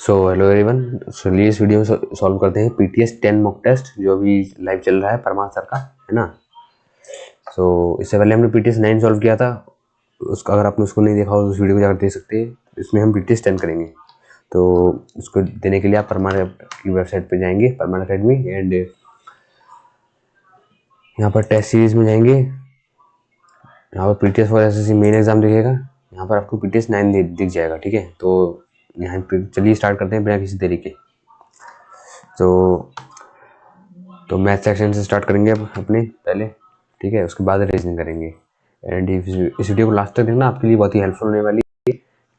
So hello everyone, चलिए इस video में सॉल्व करते हैं पीटीएस 10 मॉक टेस्ट जो अभी लाइव चल रहा है परमार सर का, है ना। सो इससे पहले हमने पीटीएस 9 सॉल्व किया था। उसका अगर आपने उसको नहीं देखा हो तो उस वीडियो को जाकर देख सकते हैं। इसमें हम पीटीएस 10 करेंगे, तो उसको देने के लिए आप परमार की वेबसाइट पे जाएंगे, परमार अकेडमी, एंड यहाँ पर टेस्ट सीरीज में जाएंगे। यहाँ पर PTS for SSC main exam दिखेगा, यहाँ पर आपको पीटीएस 9 दिख जाएगा, ठीक है। तो यहाँ पे चलिए स्टार्ट करते हैं बिना किसी देरी के। तो मैथ सेक्शन से स्टार्ट करेंगे अब अपने पहले, ठीक है। उसके बाद रीजनिंग करेंगे। एंड इस वीडियो को लास्ट तक देखना, आपके लिए बहुत ही हेल्पफुल होने वाली है,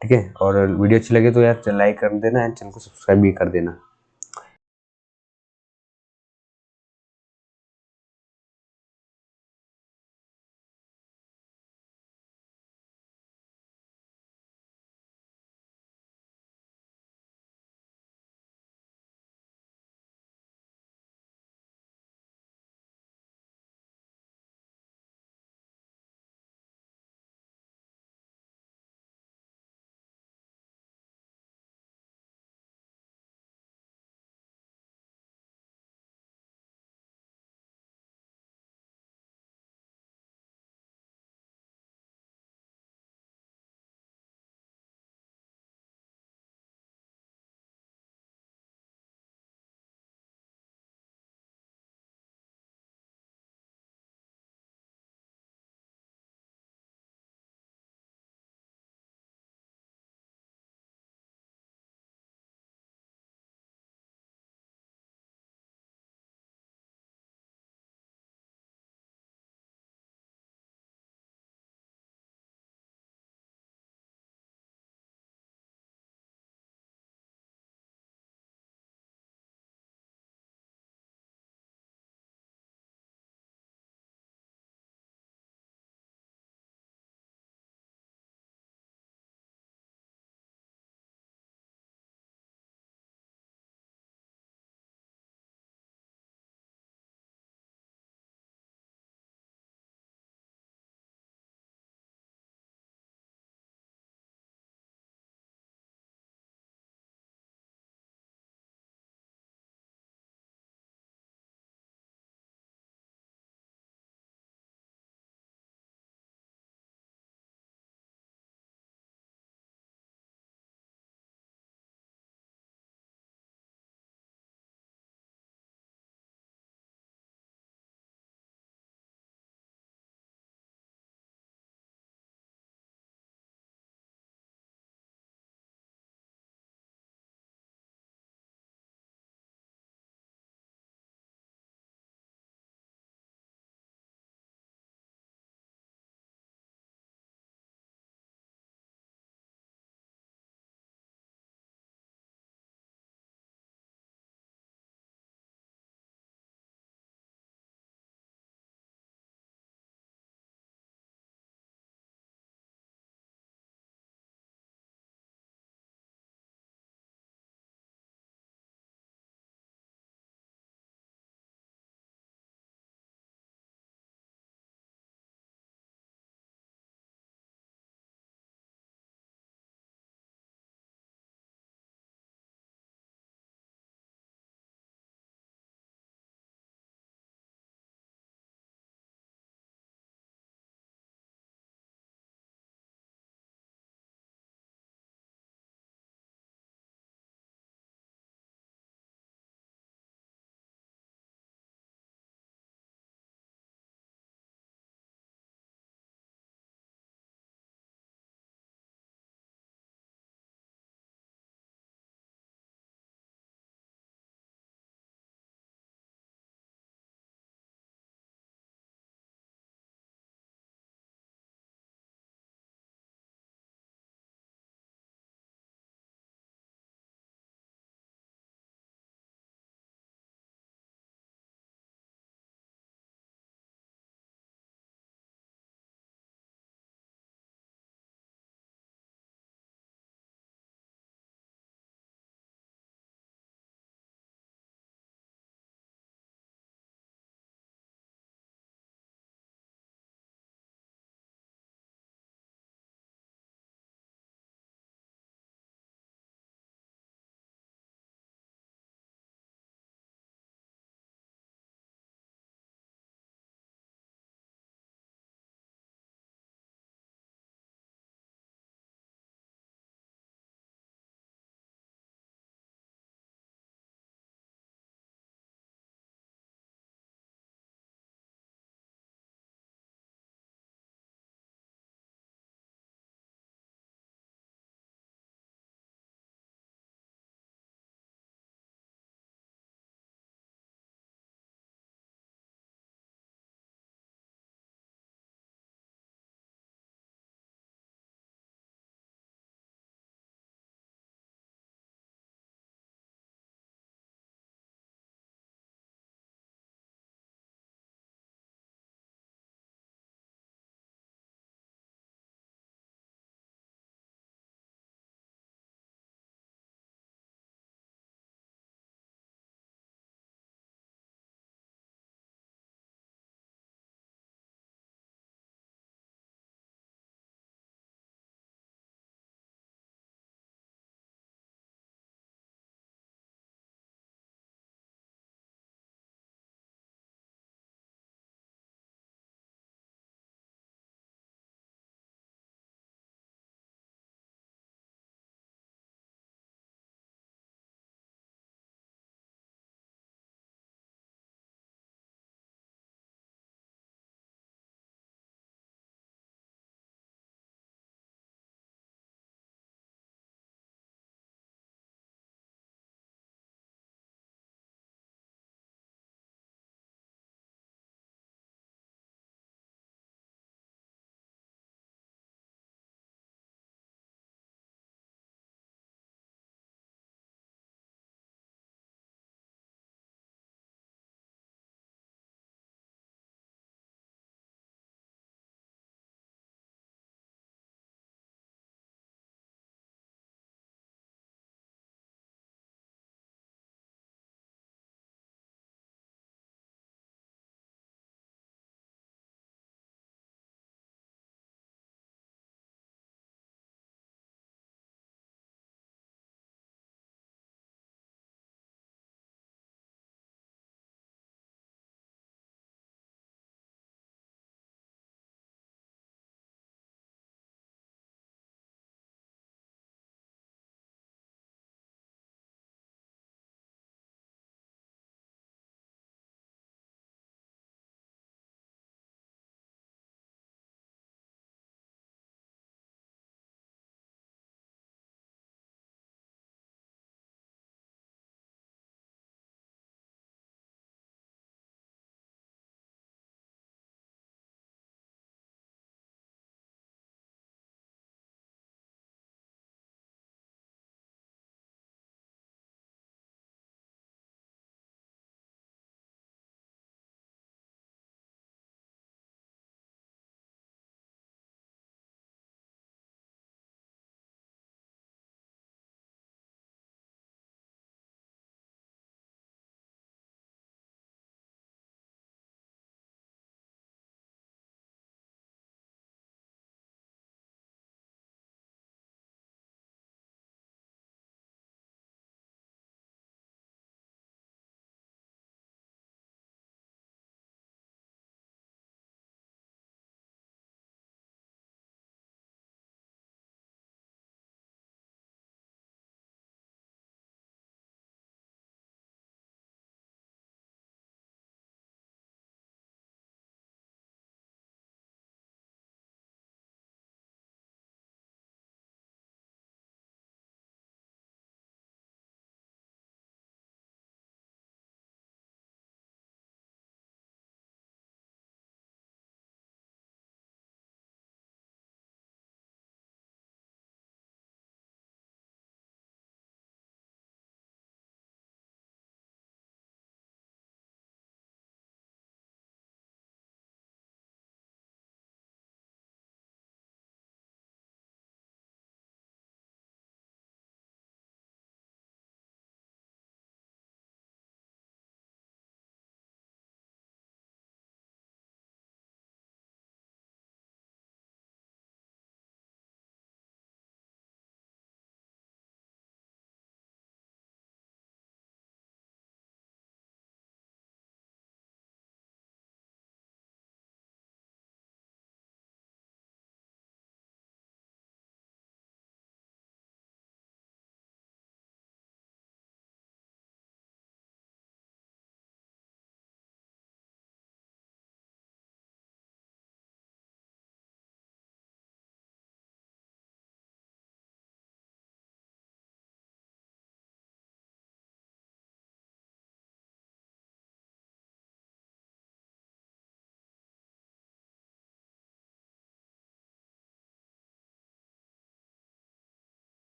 ठीक है। और वीडियो अच्छी लगे तो यार लाइक कर देना एंड चैनल को सब्सक्राइब भी कर देना।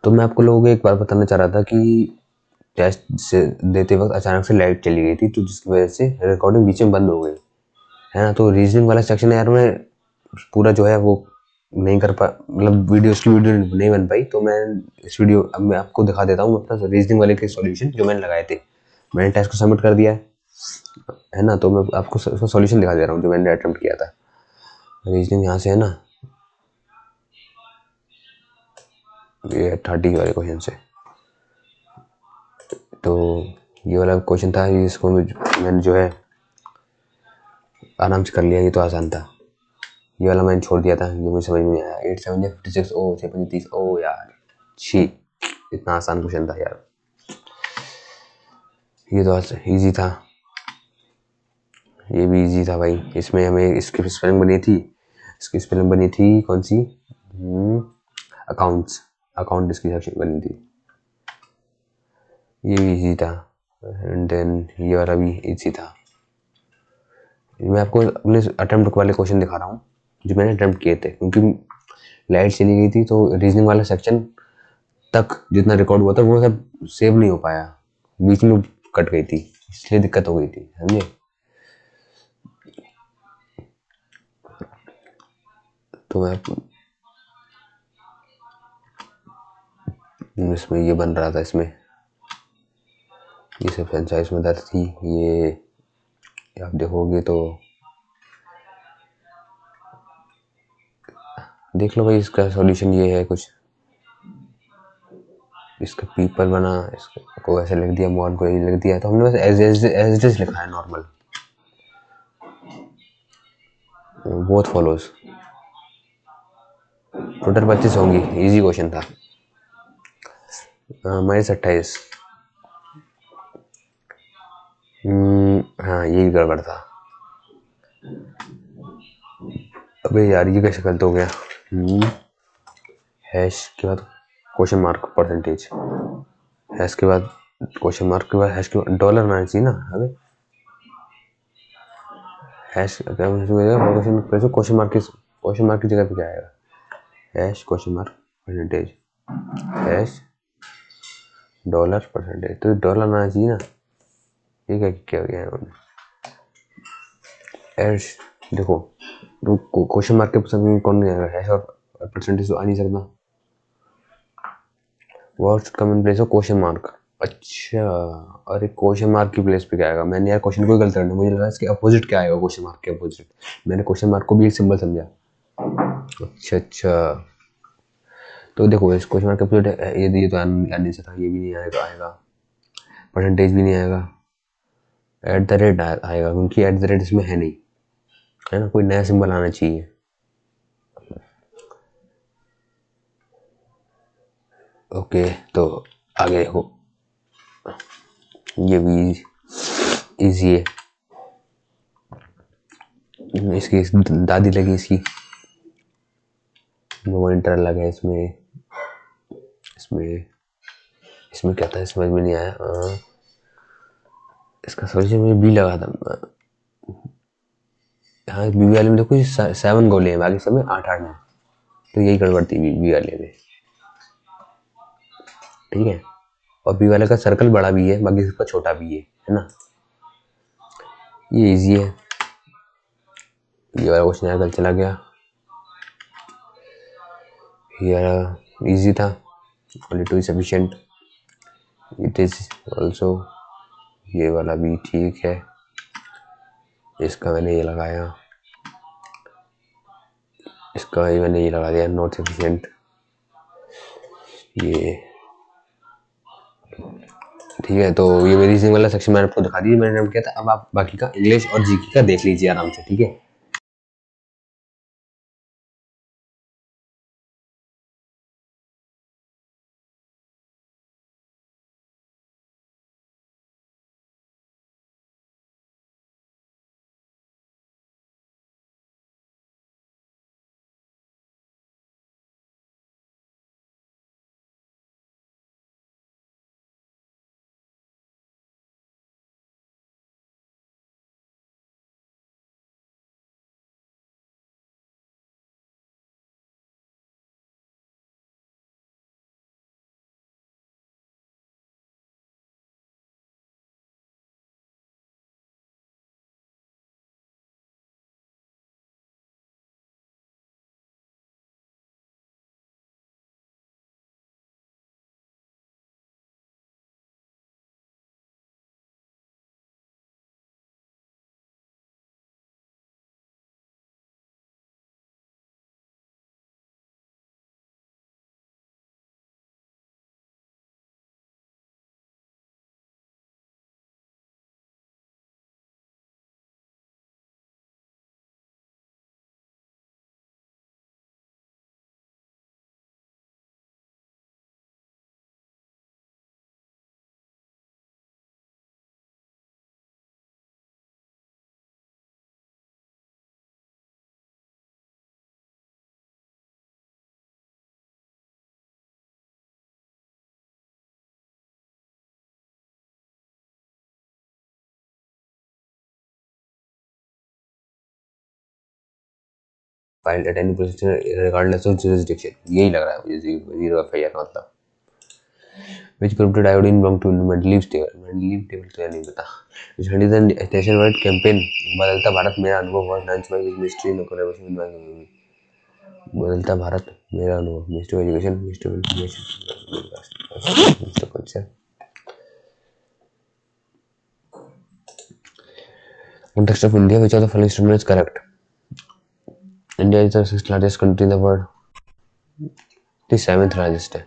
तो मैं आपको लोगों को एक बात बताना चाह रहा था कि टेस्ट से देते वक्त अचानक से लाइट चली गई थी, तो जिसकी वजह से रिकॉर्डिंग बीच में बंद हो गई, है ना। तो रीजनिंग वाला सेक्शन यार मैं पूरा जो है वो नहीं कर पा, मतलब की वीडियो नहीं बन पाई। तो मैं इस वीडियो अब मैं आपको दिखा देता हूँ अपना रीजनिंग वाले के सॉल्यूशन जो मैंने लगाए थे। मैंने टेस्ट को सबमिट कर दिया है ना। तो मैं आपको उसका सॉल्यूशन दिखा दे रहा हूँ जो मैंने अटेम्प्ट किया था। रीजनिंग यहाँ से है ना, ये 30 वाले क्वेश्चन से। तो ये वाला क्वेश्चन था, इसको मैंने जो है आराम से कर लिया, ये तो आसान था। ये वाला मैंने छोड़ दिया था, ये मुझे समझ में नहीं आया। 8 7 56 ओ 6 35 ओ यार छी, इतना आसान क्वेश्चन था यार। ये तो इजी था, ये भी इजी था भाई। इसमें हमें इसकी स्पेलिंग बनी थी, इसकी स्पेलिंग बनी थी कौन सी, अकाउंट्स, अकाउंट इसकी बनी थी, ये भी इजी था। एंड देन ये वाला भी इजी था। मैं आपको अपने अटेम्प्ट वाले क्वेश्चन दिखा रहा हूँ जो मैंने अटेम्प्ट किए थे, क्योंकि लाइट चली गई थी तो रीजनिंग वाला सेक्शन तक जितना रिकॉर्ड हुआ था वो सब सेव नहीं हो पाया, बीच में कट गई थी, इसलिए दिक्कत हो गई थी, समझे। तो मैं इसमें ये बन रहा था, इसमें ये सब फ्रेंचाइज में दर्ज थी, ये आप देखोगे तो देख लो भाई। इसका सॉल्यूशन ये है कुछ, इसका पीपल बना, इसको ऐसे लिख दिया, मॉन को ये लिख दिया, तो हमने बस एज इट इज लिखा है नॉर्मल। बोथ फॉलोज, टोटल 25 होंगी, इजी क्वेश्चन था। -28, हाँ यही गड़बड़ था। अबे यार ये कैसे गलत हो गया। हैश के बाद क्वेश्चन मार्क परसेंटेज, हैश के बाद क्वेश्चन मार्क के बाद हैश के बाद डॉलर आना चाहिए ना। अबे हैश क्या क्वेश्चन मार्क की जगह पे क्या आएगा, hash question mark percentage, hash dollar percentage, तो डॉलर आना चाहिए ना। ये क्या हो गया है, हैश देखो तो क्वेश्चन मार्क के पसंद कौन नहीं आएगा, हैश और परसेंटेज तो आ नहीं सकता। What should come in place of question mark, अच्छा अरे क्वेश्चन मार्क की प्लेस पे क्या आएगा। मैंने यार क्वेश्चन को गलत करना, मुझे लगा इसके अपोजिट क्या आएगा, क्वेश्चन मार्क के अपोजिट। मैंने क्वेश्चन मार्क को भी एक सिंबल समझा। अच्छा तो देखो इस क्वेश्चन मार्क के अपोजिट ये तो नहीं सकता, ये भी नहीं आएगा, परसेंटेज भी नहीं आएगा, एट द रेट आएगा, क्योंकि एट द रेट इसमें है नहीं, है ना। कोई नया सिंबल आना चाहिए। ओके तो आगे देखो, ये भी इजी है। इसकी दादी लगी, इसकी मॉनिटर लगा है इसमें, इसमें इसमें क्या था समझ में नहीं आया। इसका सॉल्यूशन मुझे बी लगा था। हाँ बी वाले में देखो 7 गोले हैं, बाकी सब में 8 हैं, तो यही गड़बड़ थी बी वाले में, ठीक है। और बी वाले का सर्कल बड़ा भी है, बाकी सबका छोटा भी है ना। ये इजी है, ये वाला क्वेश्चन यार कल चला गया, ये वाला इजी था, only 2 is sufficient, it is also, ये वाला भी ठीक है, इसका मैंने ये लगाया, इसका ही मैंने ये लगा दिया नॉट सफिशिएंट, ये ठीक है। तो ये मेरी रीजनिंग वाला सेक्शन मैंने आपको दिखा दिया, मैंने नोट किया था। अब आप बाकी का इंग्लिश और जीके का देख लीजिए आराम से, ठीक है। filed at any procedure regardless of jurisdiction. यही लग रहा है मुझे zero FIR का मतलब. Which corrupted iodine belong to mental leave table. Mental leave table तो नहीं पता. Which is an nationwide campaign. बदलता भारत मेरा अनुभव was launched by Ministry in collaboration with my. बदलता भारत मेरा अनुभव. Ministry of Education, Ministry of Information, Ministry of Culture. Context of India, which of the following statement is correct? India is the sixth largest country in the world. The seventh largest है.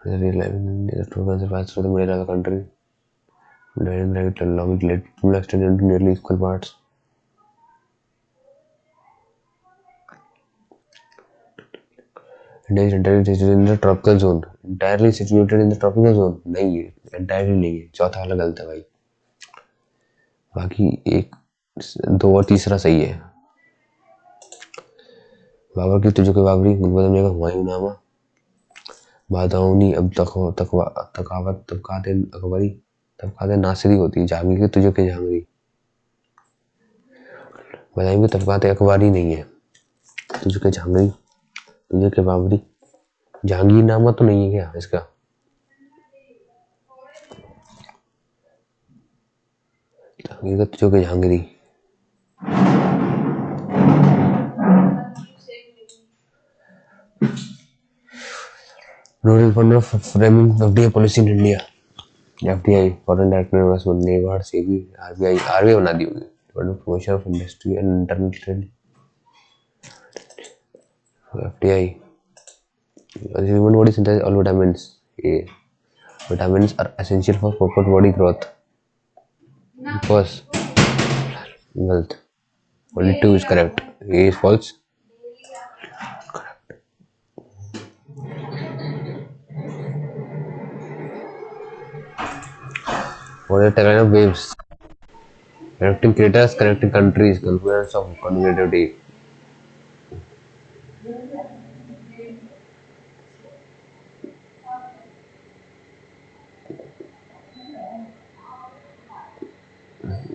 The total cancer pass through the middle of the country. Direct long it will extend into nearly equal parts. India is entirely situated in the tropical zone. Entirely situated in the tropical zone? नहीं है, entirely नहीं है. चौथा वाला गलत है भाई. बाकी एक दो और तीसरा सही है. बाबर की तुझे बाबरी गुलबदन का हुमायूं नामा बादाऊनी अब तकावत तबकाते अकबरी तबकाते नासिरी होती है. जहांगीर की तुझे के जहांगीरी बदायूं की तबकाते अकबरी नहीं है. तुझे के जहांगीरी तुझे के बाबरी जहांगीर नामा तो नहीं है क्या इसका? जहांगीर का तुझे के Jahangiri. Nodal fund of framing FDI policy in India. FDI, Foreign Direct Investment, NABARD, SEBI, RBI बना दी होगी. Fund of Promotion of Industry and Internal Trade. FDI. Human body synthesize all vitamins. Vitamins are essential for proper body growth. First, wealth. Only 2 is correct. A is false. What is the tagline of waves? Connecting creators, connecting countries, confluence of connectivity.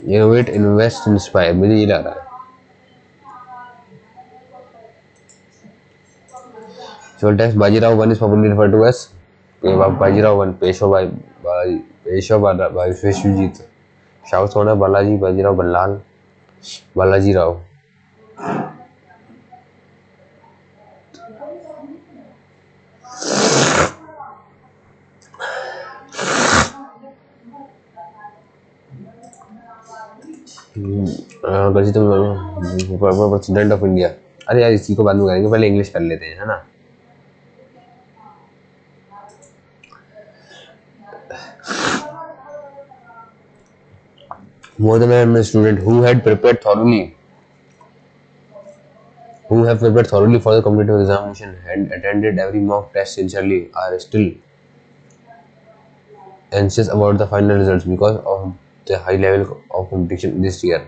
Innovate, invest, inspire. मुझे ये लग रहा है. So text Bajirao 1 is popularly referred to as Bajirao 1, Peshwa by Vishwajit. South owner Balaji Bajirao Ballal Balaji Rao. President of India. अरे यार इसी को बाद में करेंगे, पहले इंग्लिश कर लेते हैं, है ना. More than a student who have prepared thoroughly for the competitive examination and attended every mock test sincerely are still anxious about the final results because of the high level of competition this year.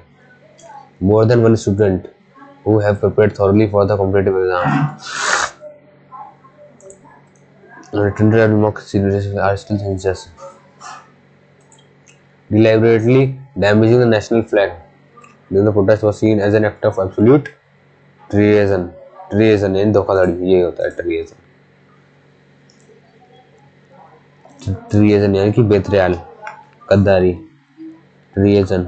More than one student who have prepared thoroughly for the competitive exam and attended every mock series are still anxious. Deliberately damaging the national flag during the protest was seen as an act of absolute treason. ट्रीएजन यानी धोखाधड़ी, ये होता है ट्रीएजन. ट्रीएजन यानी कि बेत्रियाल, गद्दारी. ट्रीएजन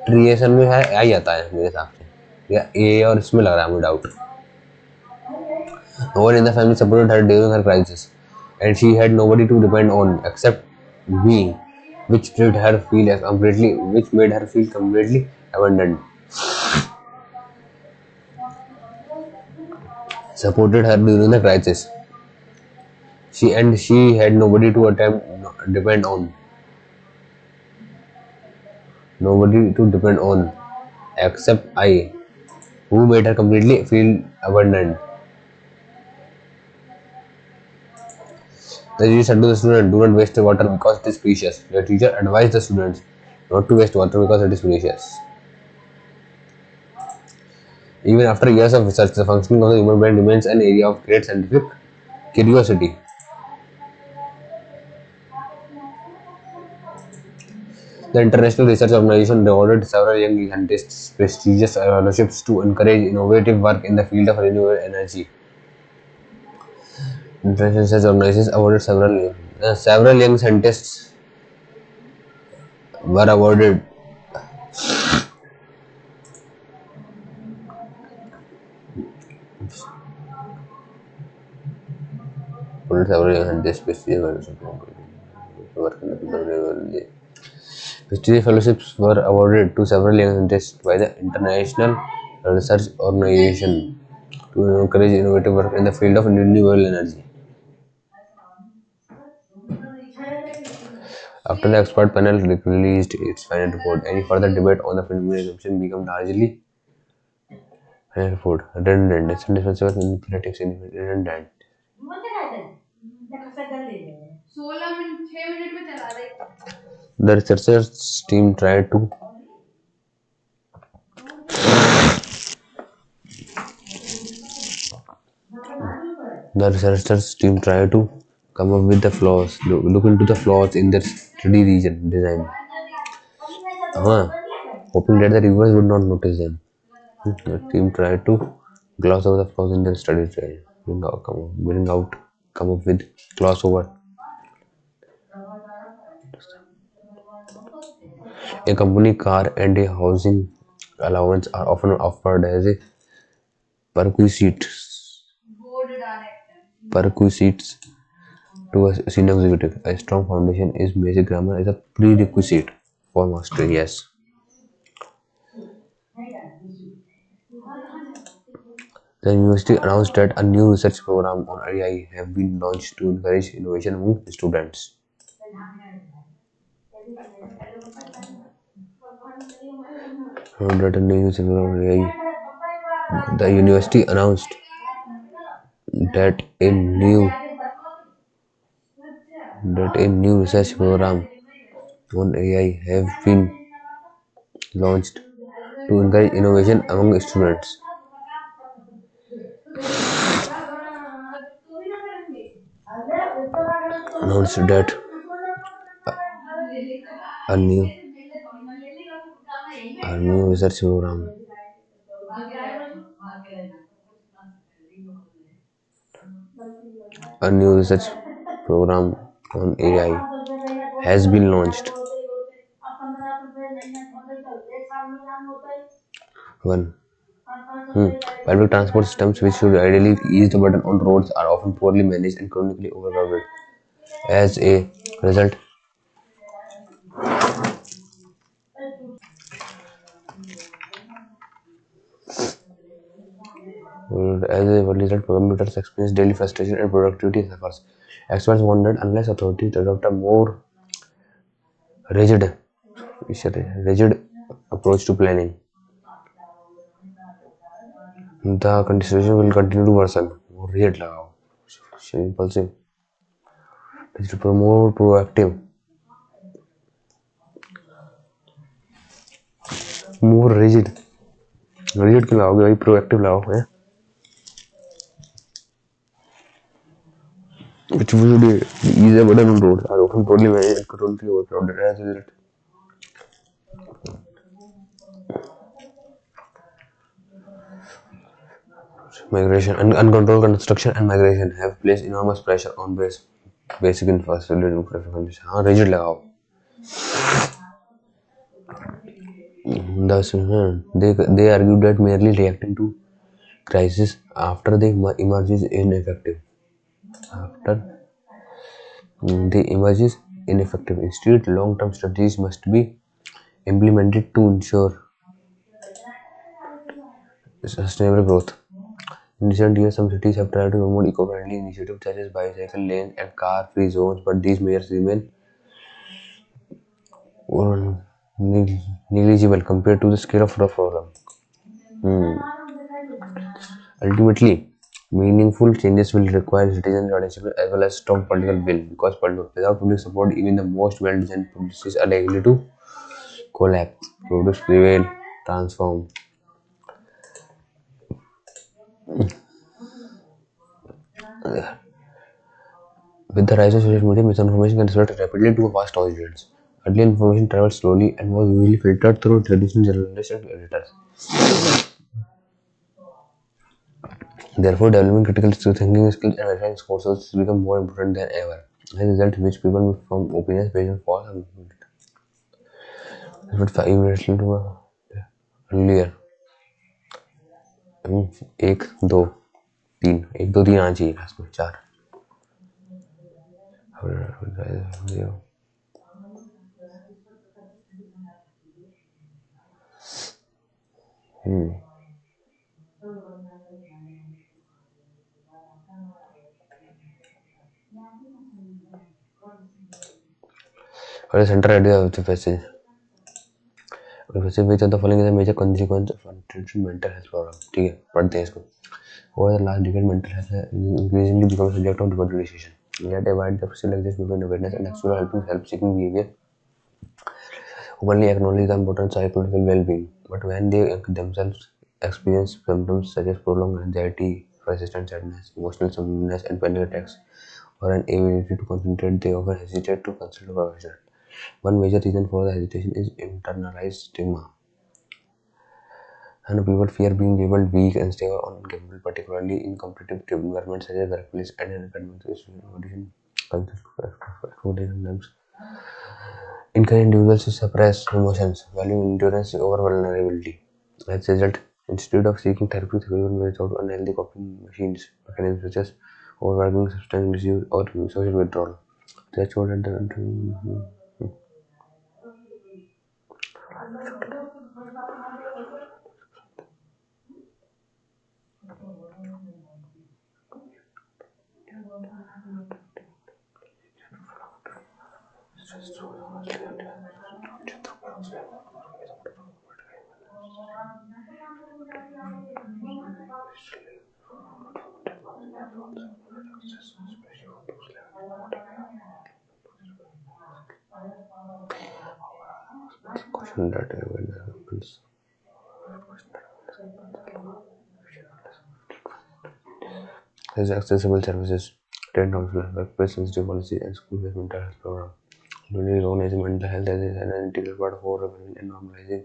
ट्रीएजन में है आ ही आता है मेरे हिसाब से, या ए और इसमें लग रहा है मुझे doubt. No one in the family supported her during her crisis, and she had nobody to depend on except me, which made her feel completely abandoned. Supported her during the crisis. She had nobody to depend on. Nobody to depend on except I, who made her completely feel abandoned. The teacher said to the student, "Do not waste water because it is precious." The teacher advised the students not to waste water because it is precious. Even after years of research, the functioning of the human brain remains an area of great scientific curiosity. The International Research Organization awarded several young scientists prestigious fellowships to encourage innovative work in the field of renewable energy. International Research Organization awarded several young scientists were awarded several young scientists prestigious fellowships to work in the field of renewable energy. Prestigious fellowships were awarded to several young scientists by the International Research Organization to encourage innovative work in the field of renewable energy. After the expert panel released its final report, any further debate on the preliminary exemption became largely redundant. It's indispensable in politics redundant. The researchers team tried to come up with the flaws, look into the flaws in their study region design, hoping that the reviewers would not notice them. The team tried to gloss over the flaws in their study design, come up with gloss over. A company car and a housing allowance are often offered as a perquisites to a senior executive. A strong foundation is basic grammar is a prerequisite for mastery. Yes. The university announced that a new research program on AI have been launched to encourage innovation among students. That a new research program on AI. The university announced that a new research program on AI have been launched to encourage innovation among students. Announced that a new research program on AI has been launched. 1. Public transport systems, which should ideally ease the burden on roads, are often poorly managed and chronically overcrowded. As a result, commuters experience daily frustration and productivity suffers. Experts warn that unless authorities adopt a more rigid approach to planning, the condition will continue to worsen. More rigid लगाओ, impulsive, more proactive, more rigid क्यों लाओगे भाई, proactive लाओ है, which would ease the burden on roads are often poorly managed and chronically overcrowded. As a result, migration and uncontrolled construction and migration have placed enormous pressure on basic infrastructure. हाँ, rigid लगाओ. Thus, they argue that merely reacting to crisis after they emerge is ineffective. Instead, long-term strategies must be implemented to ensure sustainable growth. In recent years, some cities have tried to promote eco-friendly initiatives such as bicycle lanes and car-free zones, but these measures remain negligible compared to the scale of the problem. Ultimately, meaningful changes will require citizen participation as well as strong political will, because without public support, even the most well-designed policies are likely to collapse. Products prevail, transform. With the rise of social media, misinformation can spread rapidly to a vast audience. Early information traveled slowly and was usually filtered through traditional journalists and editors. Therefore, developing critical thinking skills and verifying sources become more important than ever. As a result, which people form opinions based on false but 5 minutes to earlier. एक दो तीन एक दो तीन आना चाहिए इसमें 4 और सेंटर आइडिया होते पैसे वैसे भी तो following is a major consequence of untreated mental health problem. ठीक है, पढ़ते हैं इसको. Over the last decade, mental health has increasingly become a subject of debate and discussion. Yet, a wide gap still exists between awareness and actual help-seeking behavior. Openly acknowledge the importance of psychological well-being, but when they themselves experience symptoms such as prolonged anxiety, persistent sadness, emotional numbness, and panic attacks, or an inability to concentrate, they often hesitate to consult a professional. One major reason for the hesitation is internalized stigma. And people fear being labeled weak, unstable, or incapable, particularly in competitive environments such as workplace and academic institutions. Sometimes encourage individuals to suppress emotions, valuing endurance over vulnerability. As a result, instead of seeking therapy, people may resort to unhealthy coping mechanisms such as overworking, substance misuse, or social withdrawal. Threshold at the question that happens. There's accessible services, trained counselor, workplace sensitive policy, and school-based mental health program. Including recognizing mental health as an integral part of overall well-being and normalizing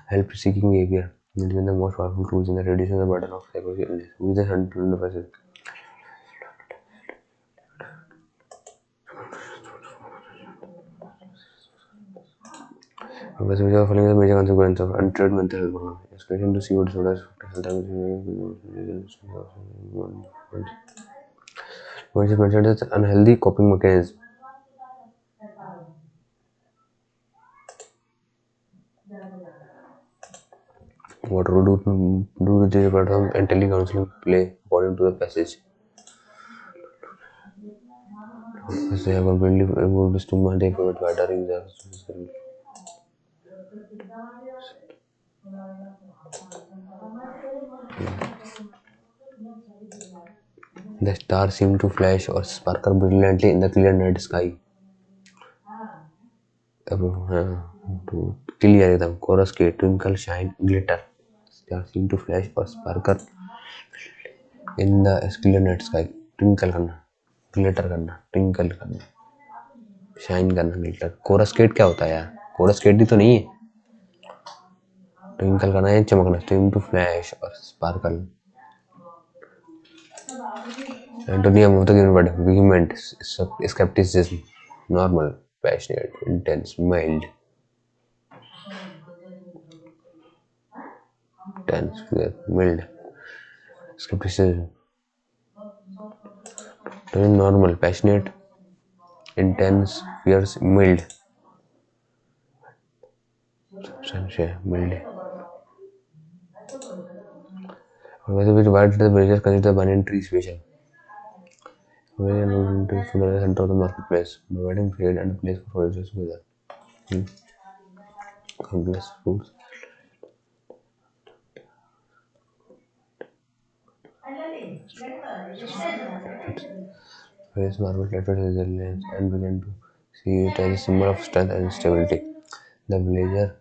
help-seeking behavior. It is one of the most powerful tools in the reducing the burden of psychological illness. Who is the central process? Which are following the major consequence of untreated mental health problem. Escalation to CO disorders, health which is mentioned as unhealthy coping mechanism. What role do the platform and telecounseling play according to the passage? They have completely removed stigma, they provide wider users. The stars seem to flash or sparkle brilliantly in the clear night sky. Clear एकदम chorus के twinkle, shine, glitter. Stars seem to flash or sparkle in the clear night sky. Twinkle करना, glitter करना, twinkle करना, shine करना, glitter. Chorus skate क्या होता है यार? Chorus skate ही तो नहीं है. Twinkle करना है चमकना. Seem to flash or sparkle. Antonym of the given word: vehement, skepticism, normal, passionate, intense, mild. Tense, mild, skepticism. Normal, passionate, intense, fierce, mild. Mild. Which word the British consider banyan tree special? Banyan tree is the center of the marketplace, providing trade and a place for foreigners together. Complex fruits. Various market letters resilience and began to see it as a symbol of strength and stability. The villager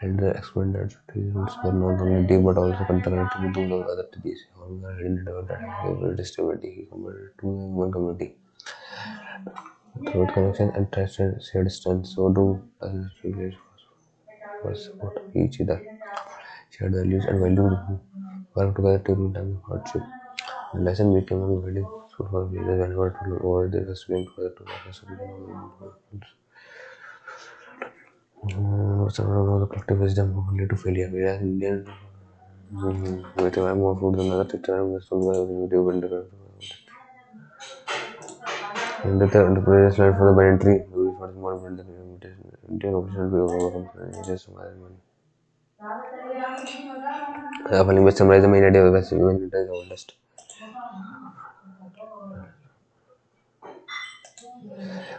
and the expanded roots were not only deep but also interconnected with those of other trees. However, he didn't develop that stability he compared to the human community. Through connection and trusted shared strength, so do for support each other. Shared values and value work together during time of hardship. The lesson became very useful for leaders whenever to over their swing for the the collective wisdom will lead to failure. Whereas Indian with more food than other teacher and wisdom by video builder. And the enterprise slide for the banyan tree, for the more build the Indian official will overcome just money. The following best summarize the main idea of West even it is oldest.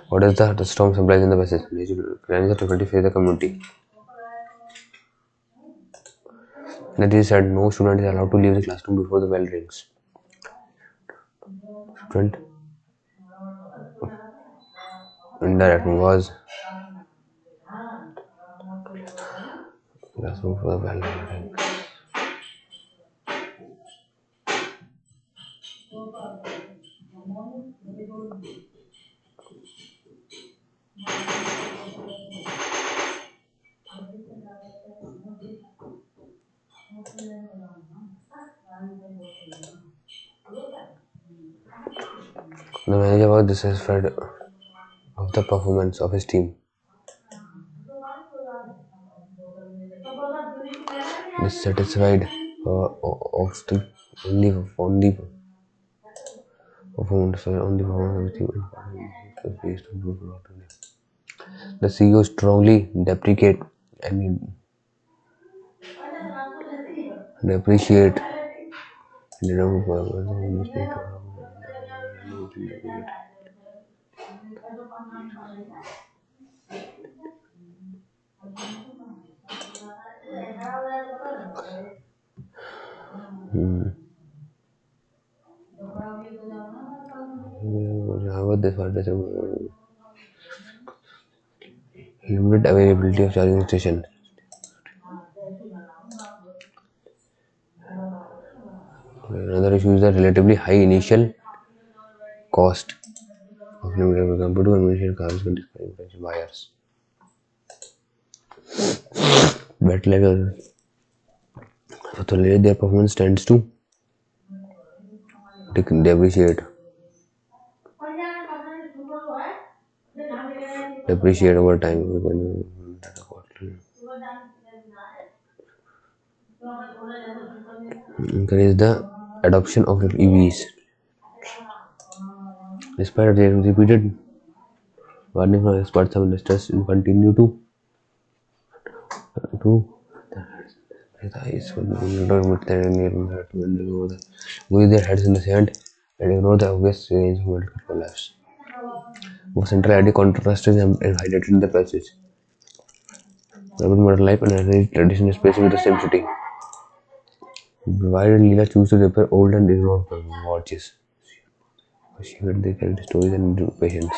What is the storm symbolize in the passage? Nature to face the community. Nadi said no student is allowed to leave the classroom before the bell rings. Student indirect was classroom before the bell rings. The manager was dissatisfied of the performance of his team. Dissatisfied of the only performance on the performance of the team. The CEO strongly deprecate and depreciate limited availability of charging station. Another issue is the relatively high initial cost of limited compared to conventional cars can discourage buyers. Battery level. So their performance tends to depreciate over time. Encourage the adoption of EVs. Despite their repeated warning from experts, some investors continue to with their heads in the sand and ignore the obvious signs of medical collapse. Central idea contrast is highlighted in the passage. Urban modern life and heritage traditional space with the same city. Why did Leela choose to repair old and ignored watches? She heard they carried stories and patience.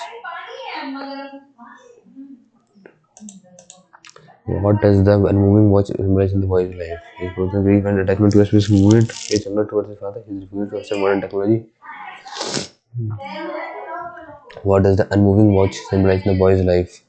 What does the unmoving watch symbolize in the boy's life? His frozen grief and attachment to a specific movement, his anger towards his father, his refusal to accept modern technology. What does the unmoving watch symbolize in the boy's life?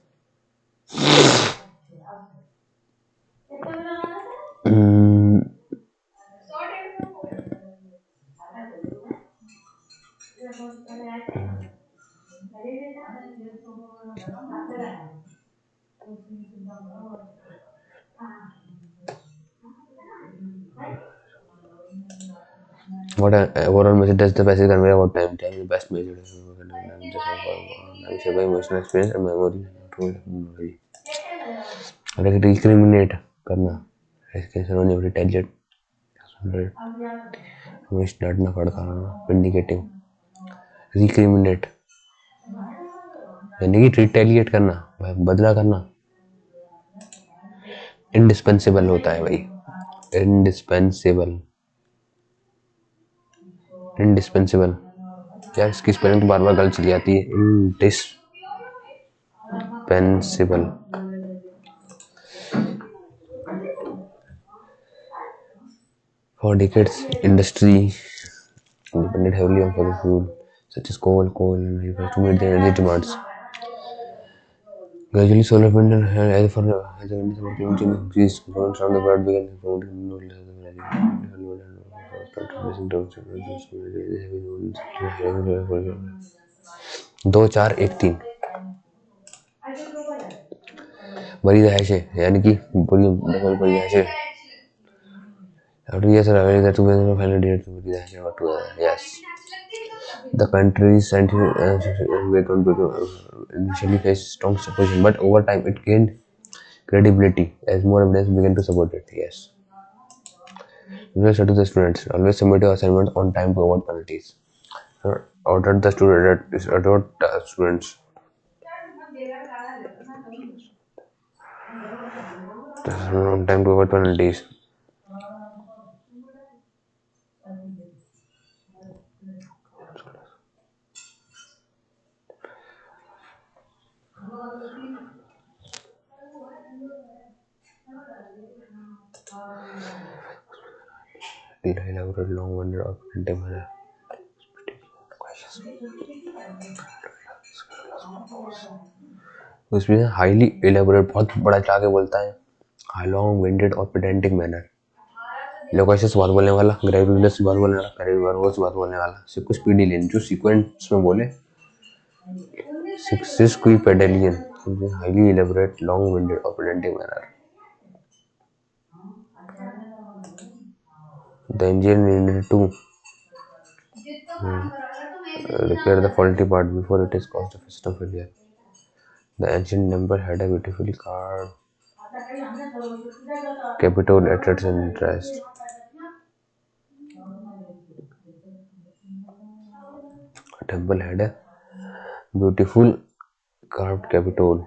What overall message does the passage convey about time? Time is the best measure by emotional experience and memory. Recriminate करना नहीं retaliate हमें डांटना फड़काना vindicating recriminate यानी कि retaliate करना बदला करना indispensable होता है भाई indispensable क्या इसकी स्पेलिंग तो बार बार गलत चली जाती है indispensable for decades industry depended heavily on fossil fuel such as coal and to meet their energy demands. Gradually, solar wind and either for as the wind is working to increase components around the bird began promoting no less than दो चार एक तीन बड़ी रहायश है यानी कि पूरी double बड़ी रहायश है after years of traveling the two men finally dared to be rहायश about yes the country's scientific initially faced strong opposition but over time it gained credibility as more evidence began to support it yes Usually said to the students, always submit your assignment on time to avoid penalties. Ordered the students on time to avoid penalties. Elaborate long-winded or printed manner. उसमें highly elaborate बहुत बड़ा चला के बोलता है long विंडेड और pedantic manner locations बात बोलने वाला ग्रेविलस बात बोलने वाला करेवर्स बात बोलने वाला सिर्फ कुछ स्पीडी लेन जो सीक्वेंस में बोले सिक्स कोई पेडेलियन हाईली एलेबोरेट लॉन्ग विंडेड और pedantic manner the engine needed to repair the faulty part before it is caused a system failure. The ancient number had a beautifully carved capitol at its interest. A temple had a beautiful carved capitol.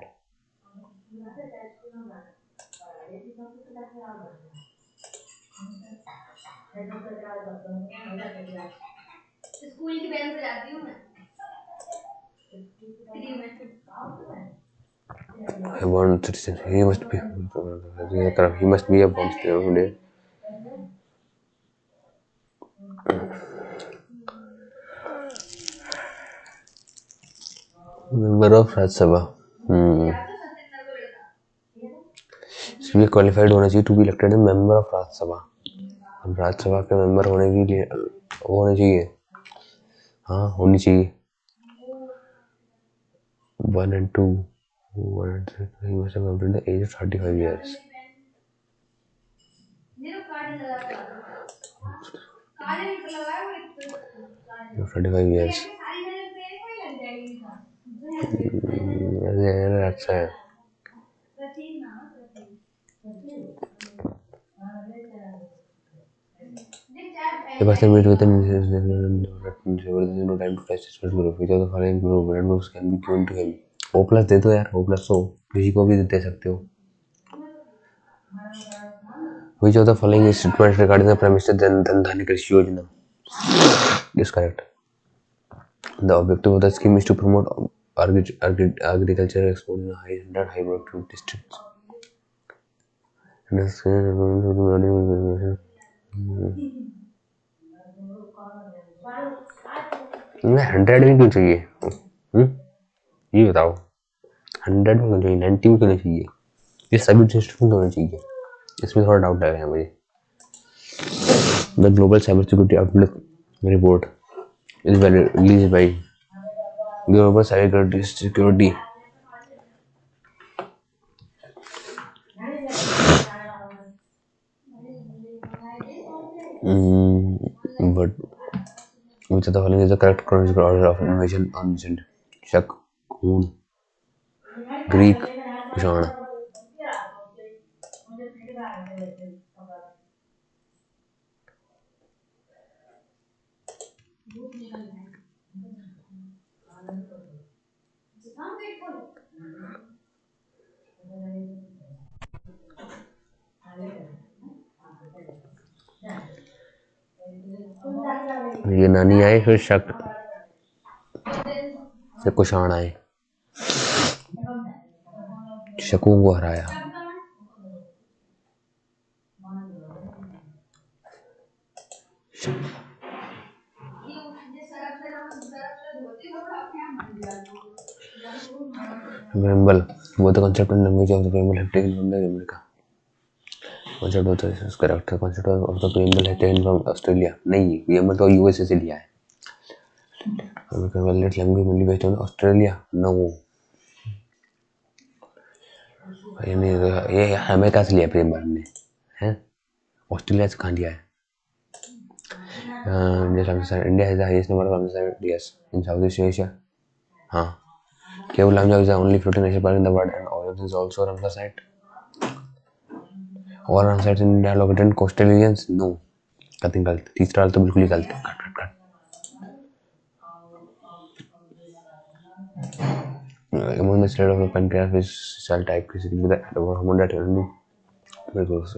A born citizen. He must be a born citizen today. Member of Rajya Sabha. इसलिए qualified होना चाहिए to be elected member of Rajya Sabha Rajya Sabha के member होने के लिए होने चाहिए हाँ होनी चाहिए 1 and 2 he must have completed the age of 35 years 35 years अच्छा है The person meet with no time to test his first group. Which of the following groups can be given to him? O plus दे दो यार O plus O किसी को भी दे सकते हो. Which of the following is statement regarding the premise Jan Dhan Krishi Yojana? Is correct. The objective of the scheme is to promote agricultural export in high productive districts. मैं 100 में क्यों चाहिए ये बताओ 100 में क्यों चाहिए 90 में क्यों नहीं चाहिए ये सभी डिस्ट्रिक्ट में होना चाहिए इसमें थोड़ा डाउट लग रहा है मुझे the global cyber security outlook report is release by global cyber security but which of the following is the correct chronological order of invasion on ancient शक खून ग्रीक कुषाण यूनानी आए फिर शक से कुषाण आए शकों को हराया वेम्बल वो तो concept and language of the preamble have taken from the America. Concept होता है correct. Concept of the preamble have taken from Australia, नहीं प्रेमबल तो यूएसए से लिया है। American validate language mainly based on Australia, no ये America से लिया प्रेमबल हमने, हैं ऑस्ट्रेलिया से कहाँ लिया है? India has the highest number of Ramsar yes in South East Asia. हाँ, Keibul Ramsar is the only floating national park in the world and all is also Ramsar site. और Ramsar in India located in coastal regions, no cutting गलत, तीसरा तो बिल्कुल ही गलत है। Among the state of the pancreas which cell type basically the hormone that only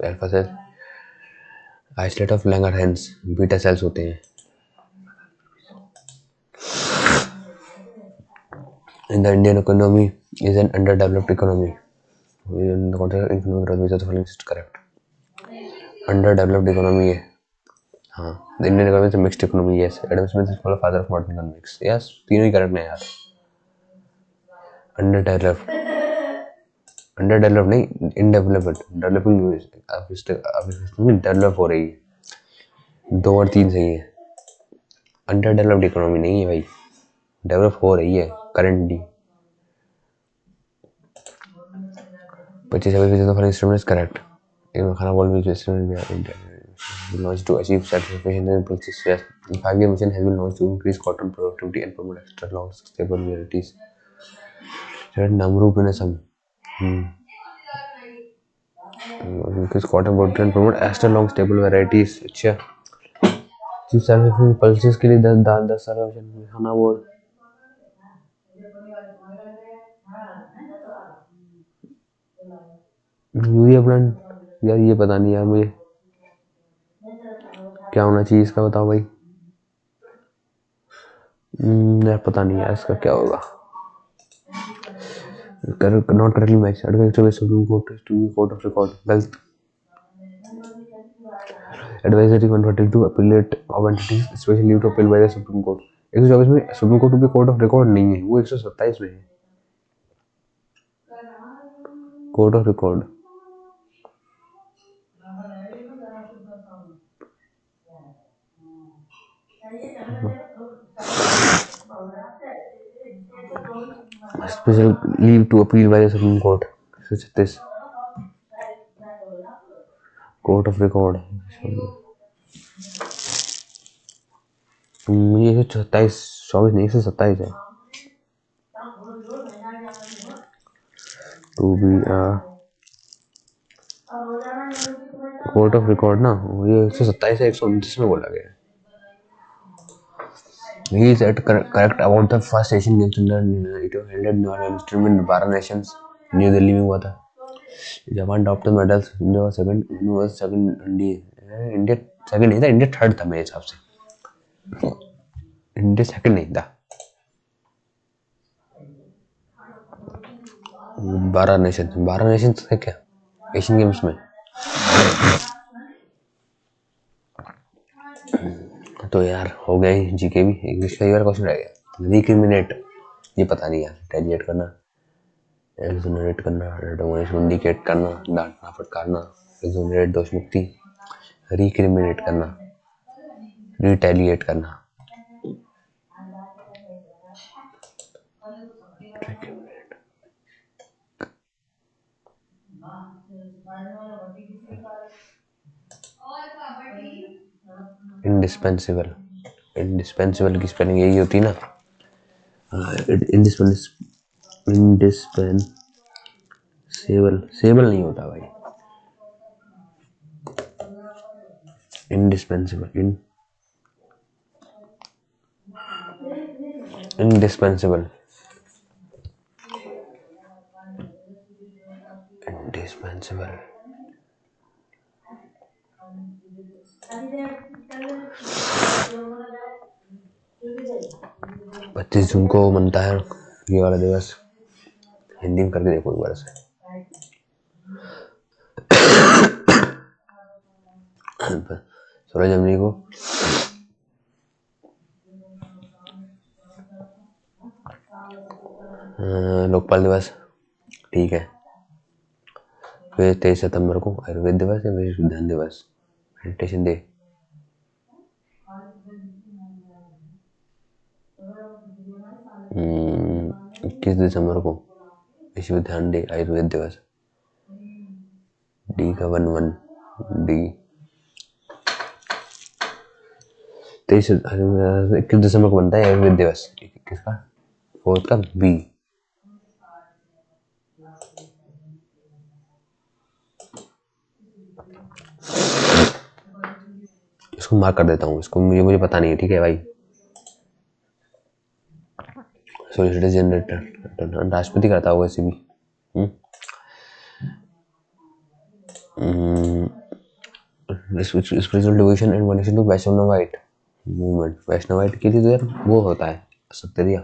alpha cell isolate of Langerhans beta cells होते हैं। In the Indian economy is an underdeveloped economy. In the context of economic growth, which of the following is correct? Underdeveloped economy है। हाँ, the Indian economy is a mixed economy. Yes, Adam Smith is called the father of modern economics. Yes, तीनों ही correct हैं यार। Underdeveloped, underdeveloped नहीं, indeveloped, developing अभी develop हो रही है, 2 और 3 सही है। अंडरडेवलप्ड इकोनॉमी नहीं है भाई, डेवलप हो रही है currently. 25% of our instruments is correct. In Khana World Beach Instrument, we are launched to achieve certification and process. Yes, the 5-year mission has been launched to increase cotton productivity and promote extra long stable varieties. Namrupinism. Increase cotton productivity and promote extra long stable varieties. अच्छा, chief service pulses के लिए 10 साल का mission खाना board. Urea plant यार ये पता नहीं यार मुझे क्या होना चाहिए इसका, बताओ भाई। यार पता नहीं यार इसका क्या होगा। Not correctly match Supreme Court of record गलत। Advisory converted to appellate of entities special leave to appeal by the Supreme Court. 124 में सुप्रीम कोर्ट भी कोर्ट ऑफ रिकॉर्ड नहीं है, वो 127 में है court of record. Special leave to appeal by the Supreme Court 136 court of record. ये 127 24 नहीं 127 है। To be court of record ना, ये 127 है 129 में बोला गया है। He is correct about the first Asian Games it was held at Amsterdam in 12 nations, new Delhi में हुआ था। Japan top the medals, India second India second नहीं था, इंडिया थर्ड था मेरे हिसाब से, इंडिया सेकंड नहीं था। 12 नेशन थे क्या एशियन गेम्स में? तो यार हो गया ही जीके भी। इंग्लिश का एक बार क्वेश्चन रह गया, रिक्रिमिनेट, ये पता नहीं यार, रिटेलिएट करना, एक्सोनरेट करना, विंडिकेट करना, डांटना फटकारना, एक्सोनरेट दोष मुक्ति, रिक्रिमिनेट करना, रिटेलिएट करना। इंडिस्पेंसिबल, इंडिस्पेंसिबल की स्पेलिंग यही होती ना, इंडिस्पेंसिबल नहीं होता भाई, इंडिस्पेंसिबल, इंडिस्पेंसिबल, इंडिस्पेंसिबल। पच्चीस जून को मनता है ये वाला दिवस, हिंदी में करके देखो एक बार से। 16 जनवरी को लोकपाल दिवस, ठीक है। फिर 23 सितंबर को आयुर्वेद दिवस या विश्व विज्ञान दिवस, मेडिटेशन डे। 21 दिसंबर को विश्व विज्ञान डे, आयुर्वेद दिवस। डी का 1 डी। 21 दिसंबर को बनता है आयुर्वेद दिवस। 21 का 4 का बी। इसको मार्क कर देता हूँ, इसको मुझे पता नहीं है, ठीक है भाई। सोलिसिटर जनरल राष्ट्रपति करता होगा इसी भी। Spiritual devotion and connection to Vaishnavite movement. Vaishnavite के लिए तो यार वो होता है सत्तरिया।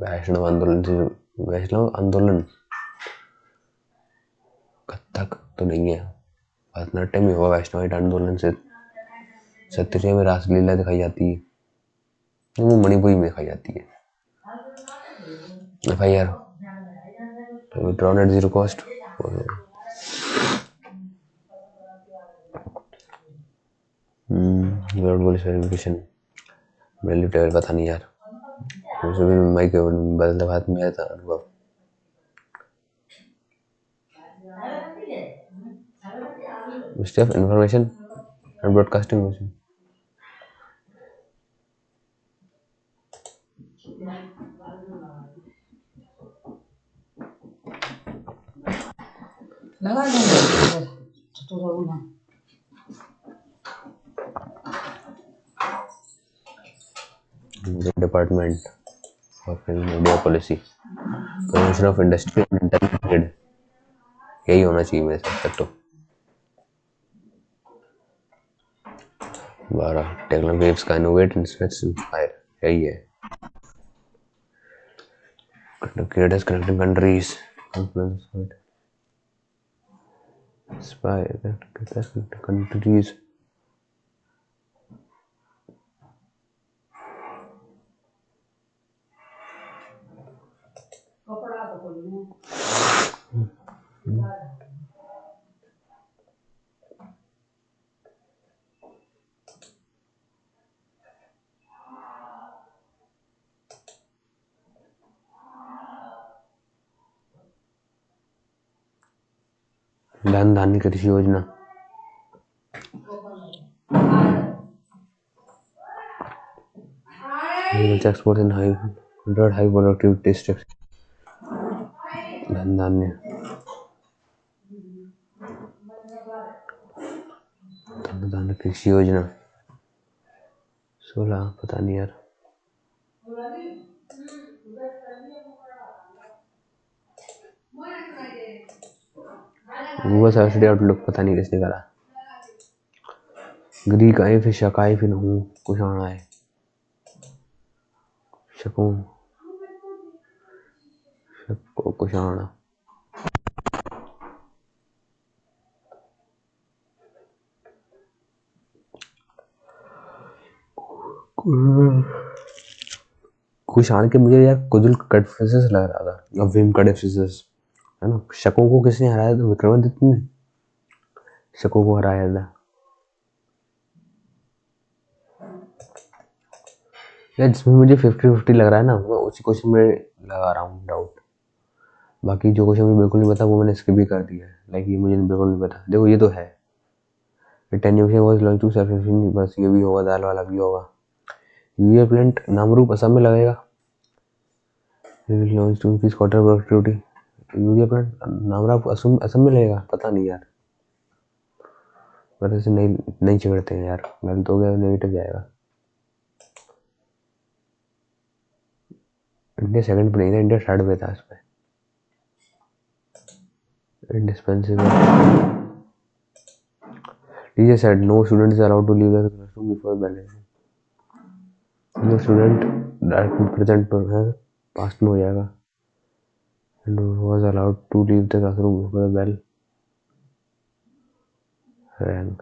वैष्णव आंदोलन से, वैष्णव आंदोलन कथक तो नहीं है, भरतनाट्यम ही होगा। वैष्णवाइट आंदोलन से सत्तरिया में रासलीला दिखाई जाती है, वो मणिपुरी में दिखाई जाती है। FIR withdrawn at zero cost। Virat Kohli celebration मेरे टेबल पता नहीं यार, मुझे भी मुंबई के बदले भारत में आया था अनुभव। Ministry of information and broadcasting mission. लगा department of media policy, commission of industry and internet trade, यही होना चाहिए मेरे हिसाब से तो। 12 टेक्नोलॉजी वेव्स का इनोवेट इंस्पायर, यही है। Creators connecting countries, inspire countries. धन धान्य कृषि योजना, export in high productive district. धन धान्य कृषि योजना 16, पता नहीं यार। गूगल सर्च आउटलुक पता नहीं किसने करा। ग्रीक आए फिर शकाई फिर हूँ कुशाण आए शकू कुशाण। कुशाण के मुझे यार कुदुल कटफिसेस लग रहा था, या विम कटफिसेस है ना। शकों को किसने हराया था? विक्रमादित्य ने शकों को हराया था यार। जिसमें मुझे 50-50 लग रहा है ना, मैं उसी क्वेश्चन में लगा रहा हूँ डाउट। बाकी जो क्वेश्चन मुझे बिल्कुल नहीं पता वो मैंने स्किप भी कर दिया है। लाइक ये मुझे बिल्कुल नहीं पता। देखो ये तो है 10 वॉज लॉन्च टू सर्फेसिंग, बस ये भी होगा, दाल वाला भी होगा। यूरिया प्लांट नामरूप असम में लगेगा। Launch to increase cotton productivity. Urea plant Namrup Assam में लगेगा, पता नहीं यार। पर ऐसे नहीं छेड़ते हैं यार, गलत हो गया नेगेटिव जाएगा। इंडिया सेकंड पे नहीं था, इंडिया थर्ड पे था इस पे। Indispensable. Teacher said no student is allowed to leave the classroom before bell. No student directly present पर है, past में हो जाएगा। And was allowed to leave the classroom before the bell rang.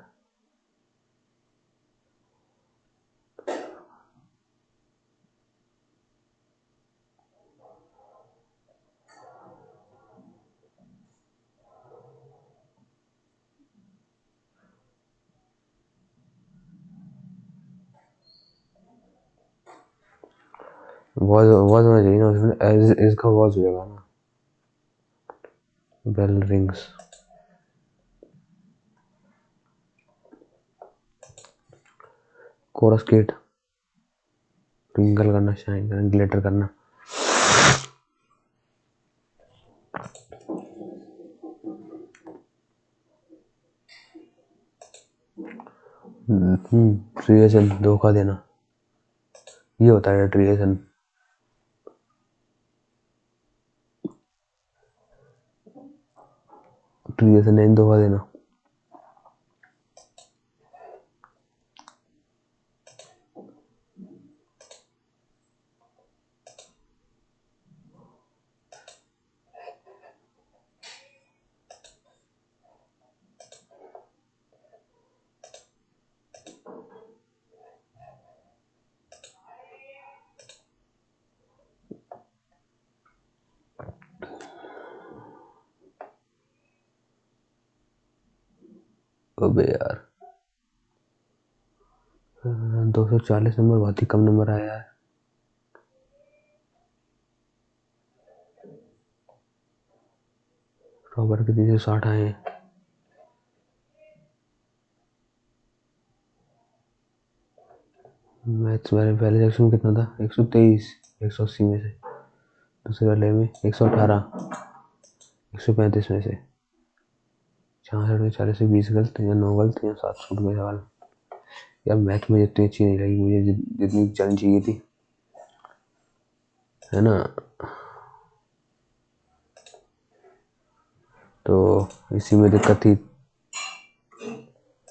Was was होना चाहिए ना उसमें, इसका वॉज हो जाएगा ना। बेल रिंग्स, कोरस किट, ट्विंकल करना, शाइन करना, ग्लिटर करना। ट्रिएशन, धोखा देना, ये होता है ट्रिएशन। ट्रिएशन नहीं, धोखा देना। अबे यार 240 नंबर बहुत ही कम नंबर आया है। रॉबर्ट के 360 आए हैं। मैथ्स वाले पहले सेक्शन में कितना था? 123, 180 में से। दूसरे वाले में 118, 135 में से। 66 में 40 से 20 गलत या 9 गलत या 7 छूट गए सवाल। यार मैथ में जितनी अच्छी नहीं लगी मुझे जितनी चलनी चाहिए थी, है ना। तो इसी में दिक्कत थी।